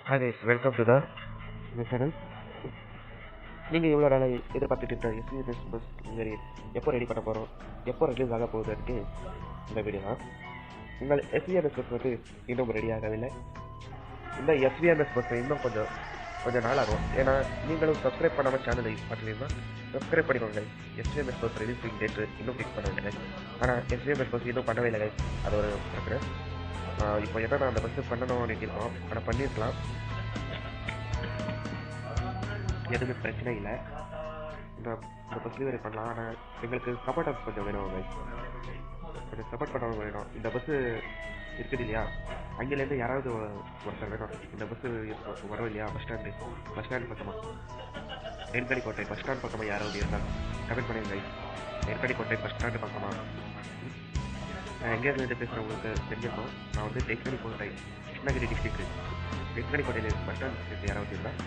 Hi guys, welcome to the channel. நீங்கள் இவ்வளோ நாளை எதிர்பார்த்துட்டு இருக்க எஸ்விஎம்எஸ் பஸ் வேரியன்ட் எப்போ ரெடி பண்ண போகிறோம், எப்போ ரிலீஸ் ஆக போகுதுன்னு இந்த வீடியோ தான். உங்கள் எஸ்விஎம்எஸ் பஸ் வந்து இன்னும் ரெடி ஆகவில்லை. இந்த எஸ்விஎம்எஸ் பஸ் இன்னும் கொஞ்சம் நாள் ஆகும். ஏன்னா நீங்களும் சப்ஸ்கிரைப் பண்ணாமல் சேனலை பார்த்துருந்தீங்கன்னா சப்ஸ்கிரைப் பண்ணிக்கோங்க. எஸ்விஎம்எஸ் பஸ் ரிலீஸிங் டேட்டு இன்னும் ஃபிக்ஸ் பண்ணவில்லை. ஆனால் எஸ்விஎம்எஸ் பஸ் இன்னும் பண்ணவே இல்லை. அது ஒரு பிரச்சனை. இப்போ என்னன்னா அந்த பஸ்ஸு பண்ணணும் நினைக்கிறோம், ஆனால் பண்ணியிருக்கலாம். எதுவுமே பிரச்சனை இல்லை. இந்த பஸ் டெலிவரி பண்ணலாம். ஆனால் எங்களுக்கு சப்போர்ட்டர்ஸ் கொஞ்சம் வேணும், கொஞ்சம் சப்போர்ட் பண்ணவங்க வேணும். இந்த பஸ்ஸு இருக்குது இல்லையா, அங்கேருந்து யாராவது ஒருத்தர் வேணும். இந்த பஸ்ஸு வரும் இல்லையா, பஸ் ஸ்டாண்ட் பக்கமாக, நெற்கடிக்கோட்டை பஸ் ஸ்டாண்ட் பக்கமாக யாராவது இருந்தால் கமெண்ட் பண்ணுங்க. நெற்கடிக்கோட்டை பஸ் ஸ்டாண்டு பக்கமாக நான் எங்கேருந்து பேசுகிறவங்களுக்கு தெரிஞ்சிருக்கோம். நான் வந்து நெற்கடிக்கோட்டை கிருஷ்ணகிரி டிஸ்ட்ரிக்ட் நெற்கடிக்கோட்டையில் பஸ் ஸ்டாண்ட் யாராவது இருந்தால்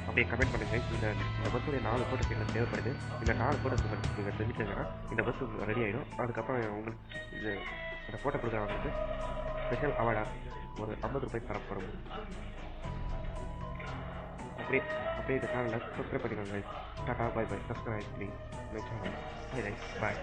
அப்படியே கமெண்ட் பண்ணுங்கள். இந்த பஸ்ஸுடைய 4 ஃபோட்டோஸ் எனக்கு தேவைப்படுது. இந்த 4 ஃபோட்டோஸ் நீங்கள் தெரிஞ்சுக்கங்கன்னா இந்த பஸ் ரெடி ஆகிடும். அதுக்கப்புறம் உங்களுக்கு இது அந்த ஃபோட்டோ கொடுக்குறவங்களுக்கு ஸ்பெஷல் அவார்டாக ஒரு 50 ரூபாய் தரப்படும். அப்படியே இந்த சேனலை சப்ஸ்கிரைப் பண்ணிக்கோங்க. Tata, bye bye. Subscribe my channel. Bye by.